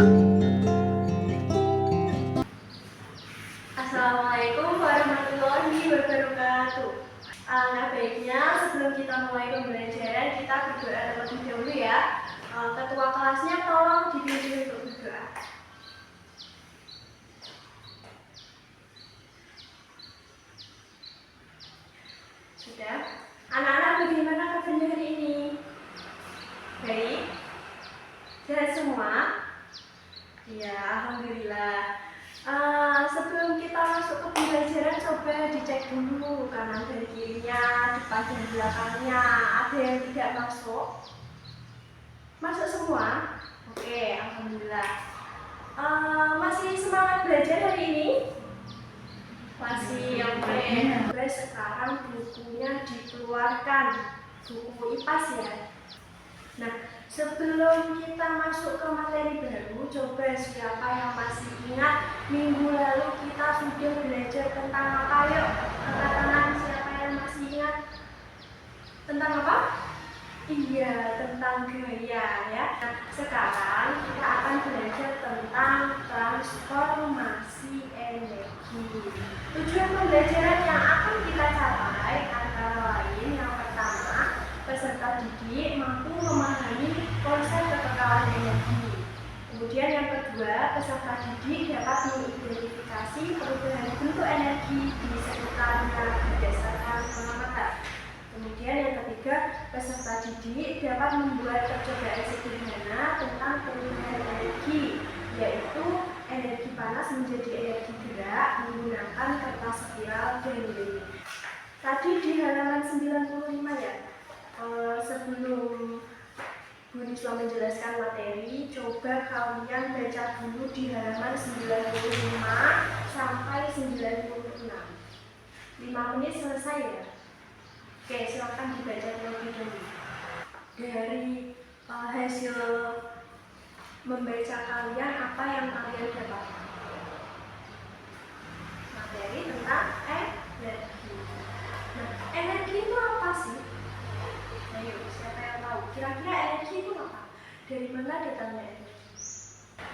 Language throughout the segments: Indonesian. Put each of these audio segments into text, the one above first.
Assalamualaikum warahmatullahi wabarakatuh. Alangkah baiknya sebelum kita mulai pembelajaran kita berdoa terlebih dahulu ya. Ketua kelasnya tolong dipimpin untuk berdoa. Sudah? Anak-anak bagaimana kabarnya hari ini? Baik? Sehat semua? Ya, alhamdulillah. Sebelum kita masuk ke pembelajaran, coba dicek dulu kanan dan kirinya, depan dan belakangnya. Ada yang tidak masuk? Masuk semua? Oke, alhamdulillah. Masih semangat belajar hari ini? Masih, oke. Sekarang bukunya dikeluarkan, buku IPAS ya. Nah, sebelum kita masuk ke materi baru, coba siapa yang masih ingat minggu lalu kita sudah belajar tentang apa? Yuk, angkat tangan siapa yang masih ingat. Tentang apa? Iya, tentang gaya ya. Nah, sekarang kita akan belajar tentang transformasi energi. Tujuan pembelajaran yang akan kita capai antara lain yang pertama, peserta didik mampu memahami konsep kekekalan energi. Kemudian yang kedua, peserta didik dapat mengidentifikasi perubahan bentuk energi di sekitarnya berdasarkan pengamatan. Kemudian yang ketiga, peserta didik dapat membuat percobaan sederhana tentang perubahan energi, yaitu energi panas menjadi energi gerak menggunakan kertas spiral dan lilin. Tadi di halaman 95 ya. Sebelum Bu Niswa menjelaskan materi, coba kalian baca dulu di halaman 95 sampai 96. 5 menit selesai ya. Oke, silakan dibaca terlebih dahulu. Dari hasil membaca kalian, apa yang kalian dapatkan? Materi tentang energi. Nah, energi itu apa sih? Ayo, siapa yang tahu? Kira-kira energi itu apa? Dari mana datangnya energi?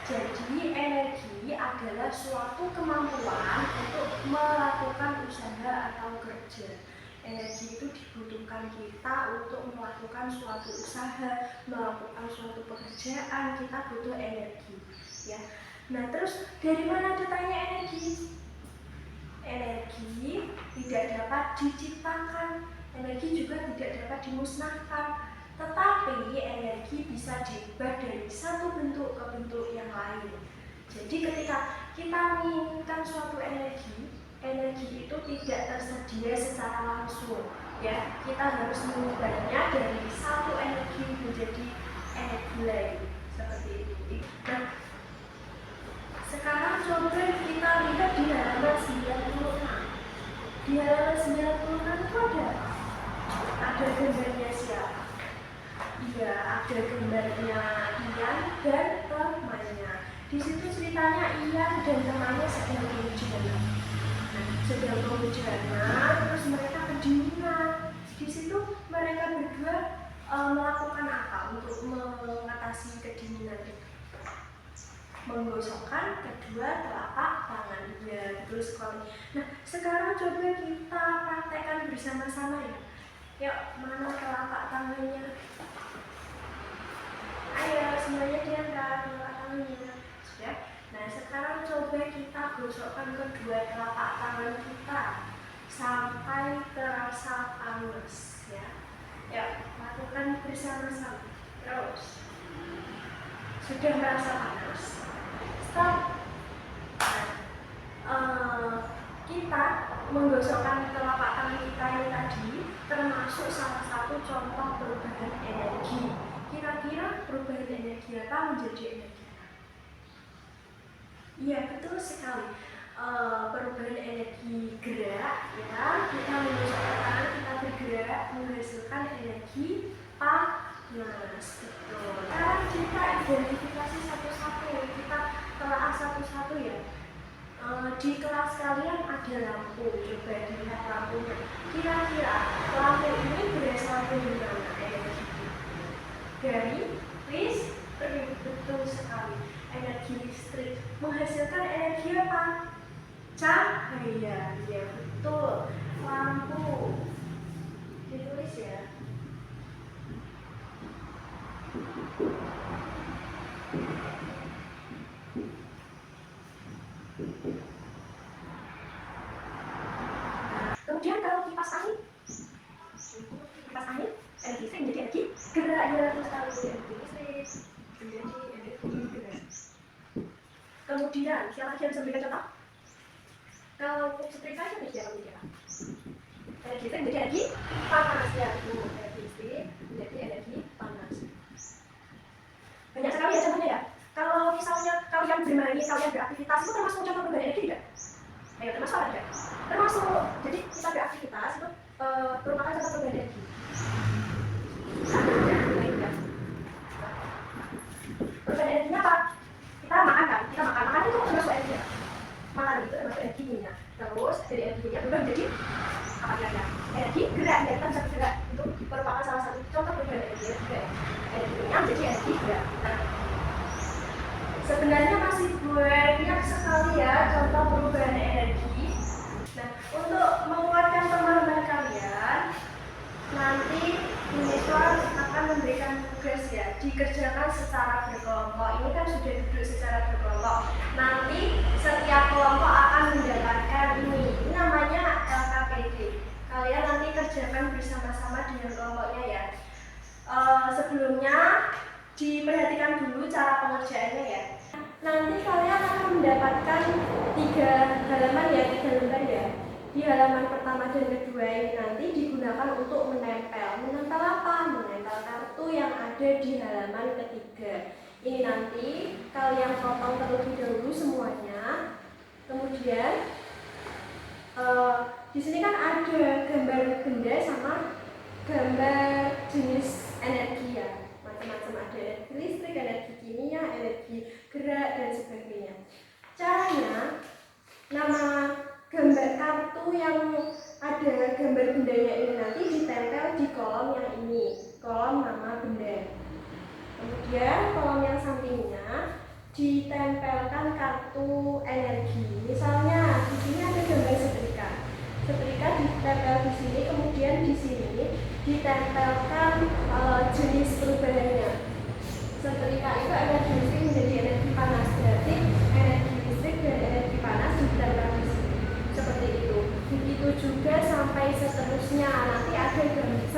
Jadi, energi adalah suatu kemampuan untuk melakukan usaha atau kerja. Energi itu dibutuhkan kita untuk melakukan suatu usaha, melakukan suatu pekerjaan, kita butuh energi. Ya. Nah, terus dari mana datangnya energi? Energi tidak dapat diciptakan. Energi juga tidak dapat dimusnahkan, tetapi energi bisa diubah dari satu bentuk ke bentuk yang lain. Jadi ketika kita menginginkan suatu energi, energi itu tidak tersedia secara langsung. Ya, kita harus mengubahnya dari satu energi menjadi energi lain, seperti itu. Nah, sekarang coba kita lihat di halaman 96. Di halaman 96 itu ada gambarnya siapa? Iya, ada gambarnya Ian dan temannya. Di situ ceritanya Ian dan temannya sedang kehujanan. Sedang kehujanan, terus mereka kedinginan. Di situ mereka berdua melakukan apa untuk mengatasi kedinginan itu? Menggosokkan kedua telapak tangan. Ya, betul sekali. Nah, sekarang coba kita praktekkan bersama-sama ya. Yuk, mana telapak tangannya? Ayo, semuanya diangkat telapak tangannya. Sudah? Nah, sekarang coba kita gosokkan kedua telapak tangan kita sampai terasa panas ya. Yuk, lakukan bersama-sama. Terus. Sudah merasa panas? Stop. Kita menggosokkan telapak tangan kita ini tadi termasuk salah satu contoh perubahan energi. Kira-kira perubahan energi apa menjadi energi apa? Iya, betul sekali. Perubahan energi gerak ya, kita menggosokkan tangan, kita bergerak menghasilkan energi panas. Betul. Sekarang kita identifikasi satu-satu, kita telah satu-satu ya. Di kelas kalian ada lampu, coba dilihat lampunya. Kira-kira lampu ini berasal dari mana energi? Dari listrik. betul sekali. Energi listrik menghasilkan energi apa? Cahaya. Ya betul. Lampu. Ditulis ya. Kemudian kalau kipas angin, energi listrik menjadi energi gerak. Ya betul sekali. Energi listrik menjadi energi gerak. Kemudian siapa lagi yang bisa memberikan contoh? Kalau setrika itu menjadi apa? Energi listrik menjadi energi panas. Ya betul. Energi listrik menjadi energi panas. Banyak sekali ya contohnya ya. Kalau misalnya kalian bermain, kalian beraktivitas, itu termasuk contoh perubahan energi tidak? Ayo, termasuk apa tidak? Termasuk. Jadi kita beraktivitas itu merupakan contoh perubahan energi. Perubahan energinya apa? Kita makan kan? Kita makan itu termasuk energi. Makan itu termasuk energi kimia. Terus dari energi kimia berubah menjadi apa kira-kira? Energi gerak. Ya, kita bisa bergerak. Itu merupakan salah satu contoh perubahan energi. Energi kimia menjadi energi gerak. Sebenarnya masih banyak sekali ya contoh perubahan energi. Nah, untuk menguatkan pemahaman kalian, nanti siswa akan memberikan tugas ya, dikerjakan secara berkelompok. Ini kan sudah duduk secara berkelompok. Nanti setiap kelompok akan mendapatkan ini namanya LKPD. Kalian nanti kerjakan bersama-sama dengan kelompoknya ya. Sebelumnya diperhatikan dulu cara pengerjaannya ya. Nanti kalian akan mendapatkan 3 halaman ya, 3 lembar ya. Di halaman pertama dan kedua ini nanti digunakan untuk menempel. Menempel apa? Menempel kartu yang ada di halaman ketiga. Ini nanti kalian potong terlebih dahulu semuanya. Kemudian di sini kan ada gambar benda sama gambar jenis energi ya. Macam-macam, ada energi listrik, energi kimia, energi gerak dan sebagainya. Caranya, nama gambar kartu yang ada gambar bendanya ini nanti ditempel di kolom yang ini, kolom nama benda. Kemudian kolom yang sampingnya ditempelkan kartu energi. Misalnya di sini ada gambar setrika. Setrika ditempel di sini, kemudian di sini ditempelkan jenis perubahannya. Setrika itu energi listrik menjadi energi panas, berarti energi listrik dan energi panas ditempel di sini. Seperti itu. Begitu juga sampai seterusnya. Nanti ada 10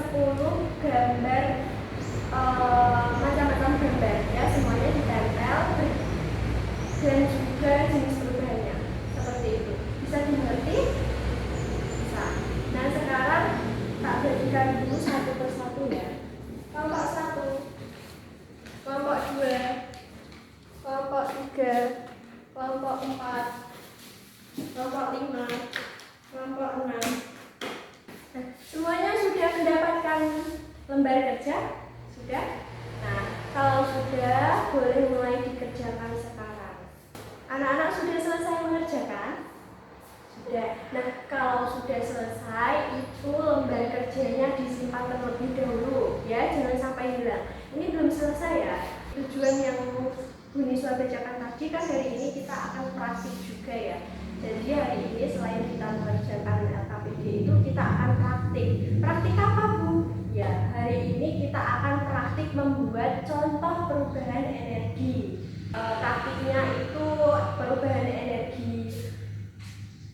gambar macam-macam gambar ya, semuanya ditempel dan juga jenis perubahannya. Seperti itu. Bisa dimengerti? Bisa. Nah, sekarang tak bagikan dulu satu persatu ya. Kelompok 1, kelompok 2, kelompok 3, kelompok 4, kelompok 5, kelompok 6. Nah, semuanya sudah mendapatkan lembar kerja? Sudah? Nah, kalau sudah, boleh mulai dikerjakan sekarang. Anak-anak sudah selesai mengerjakan? Sudah. Nah, kalau sudah selesai, itu lembar kerjanya disimpan terlebih dahulu ya, jangan sampai hilang. Ini belum selesai ya. Tujuan yang Bu Niswa bacakan tadi kan hari ini kita akan praktik juga ya. Jadi hari ini selain kita mengerjakan LKPD itu kita akan praktik. Praktik apa Bu? Ya, hari ini kita akan praktik membuat contoh perubahan energi. Praktiknya itu perubahan energi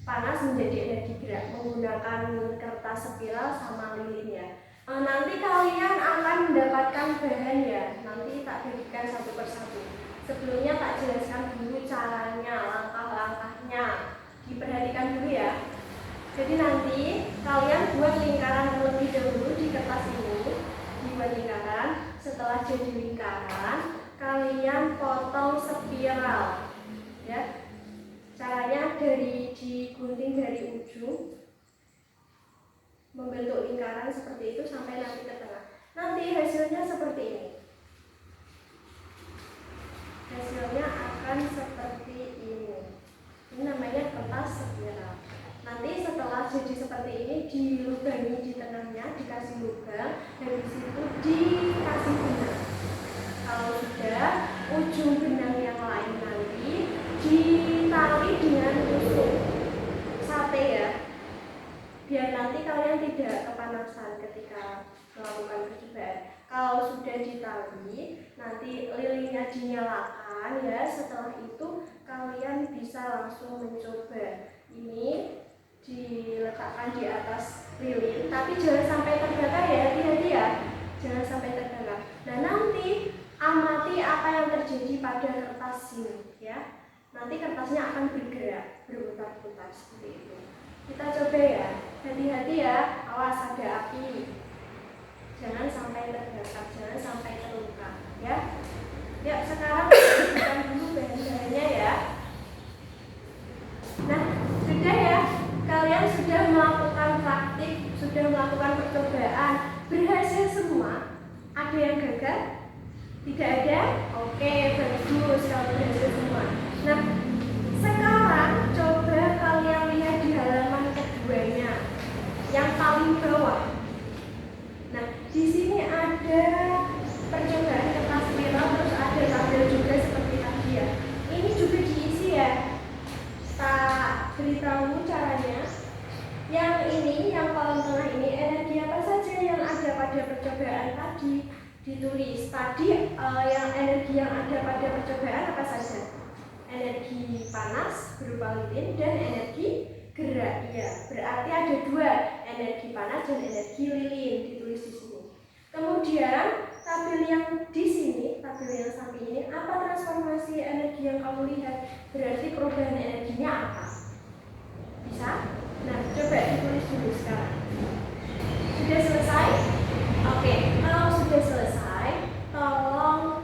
panas menjadi energi gerak menggunakan kertas spiral sama lilin ya. Nanti kalian akan mendapatkan bahan ya. Nanti tak bagikan satu persatu. Sebelumnya tak jelaskan dulu caranya, langkah-langkahnya. Diperhatikan dulu ya. Jadi nanti kalian buat lingkaran terlebih dahulu di kertas ini. Dibuat lingkaran. Setelah jadi lingkaran, kalian potong spiral ya. Caranya digunting dari ujung, membentuk lingkaran seperti itu sampai nanti ke tengah. Nanti hasilnya seperti ini. Hasilnya akan seperti ini. Ini namanya kertas spiral. Nanti setelah jadi seperti ini, dilubangi di tengahnya, dikasih lubang, dan di situ dikasih benang. Kalau sudah, ujung sudah ditali, nanti lilinnya dinyalakan ya. Setelah itu kalian bisa langsung mencoba. Ini diletakkan di atas lilin, tapi jangan sampai terbakar ya, hati-hati ya, jangan sampai terbakar. Nah, nanti amati apa yang terjadi pada kertas ini ya. Nanti kertasnya akan bergerak, berputar-putar seperti itu. Kita coba ya, hati-hati ya, awas ada api. Jangan sampai terbakar, jangan sampai terluka ya. Ya, sekarang kita bukan dulu bahan-bahannya ya. Nah, sudah ya, kalian sudah melakukan praktik, sudah melakukan percobaan, berhasil semua. Ada yang gagal? Tidak ada? Oke, bagus kalau berhasil semua. Nah, sekarang coba kalian lihat di halaman keduanya, yang paling bawah. Nah, di sini ada percobaan kertas merah, terus ada tabel juga seperti tadi ya. Ini juga diisi ya. Tak beritahu caranya. Yang ini, yang paling tengah ini, energi apa saja yang ada pada percobaan tadi ditulis. Tadi yang energi yang ada pada percobaan apa saja? Energi panas berupa lilin dan energi gerak. Ya, berarti ada dua, energi panas dan energi lilin ditulis di sini. Kemudian tabel yang di sini, tabel yang samping ini, apa transformasi energi yang kamu lihat? Berarti perubahan energinya apa? Bisa? Nah, coba ditulis dulu sekarang. Sudah selesai? Oke, kalau sudah selesai, tolong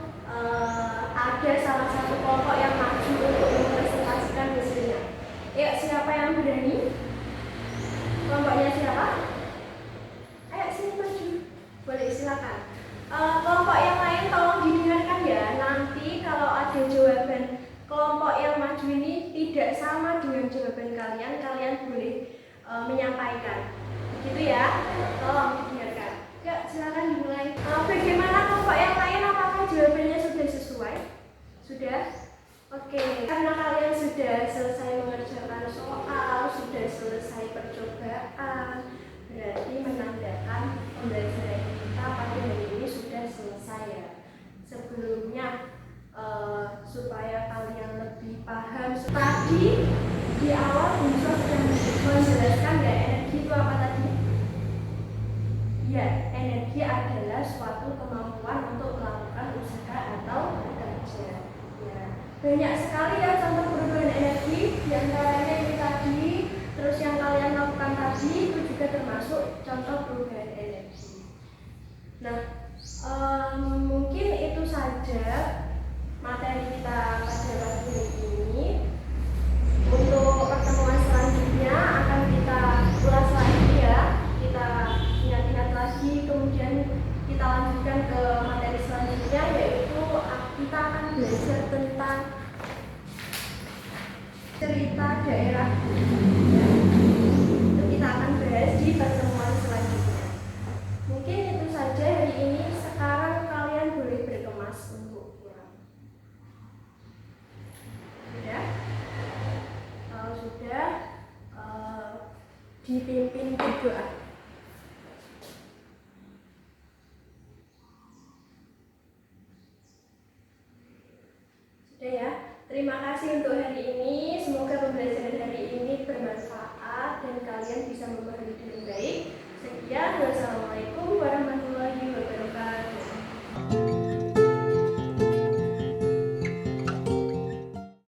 ada salah satu kelompok yang maju untuk mempresentasikan hasilnya. Yuk, siapa yang berani? Kelompoknya siapa? Ayo sini maju. Boleh, silakan. Kelompok yang lain tolong didengarkan ya. Nanti kalau ada jawaban kelompok yang maju ini tidak sama dengan jawaban kalian, kalian boleh menyampaikan. Begitu ya. Tolong didengarkan. Yuk, silakan dimulai. Bagaimana kelompok yang lain? Apakah jawabannya sudah sesuai? Sudah? Oke, karena kalian sudah selesai mengerjakan soal, sudah selesai percobaan, berarti menandakan pembelajaran kita pada hari ini sudah selesai ya. Sebelumnya supaya kalian lebih paham, tadi di awal Bungsu sudah menjelaskan ya, energi itu apa tadi? Ya, energi adalah suatu kemampuan untuk melakukan usaha atau kerja. Ya, banyak sekali ya contoh perubahan energi, diantaranya ini tadi, terus yang kalian lakukan tadi itu juga termasuk contoh perubahan energi. Nah, mungkin itu saja materi kita pada pagi ini. Untuk pertemuan selanjutnya akan kita ulas lagi ya, kita ingat-ingat lagi, kemudian kita lanjutkan ke materi selanjutnya, yaitu kita akan belajar tentang cerita daerah. Itu kita akan bahas di pertemuan selanjutnya. Mungkin itu saja hari ini. Sekarang kalian boleh berkemas untuk pulang. Sudah? Kalau sudah, dipimpin berdoa. Sudah ya. Terima kasih untuk hari ini. Semoga pembelajaran hari ini bermanfaat dan kalian bisa memahami dengan baik. Sekian, wassalamualaikum.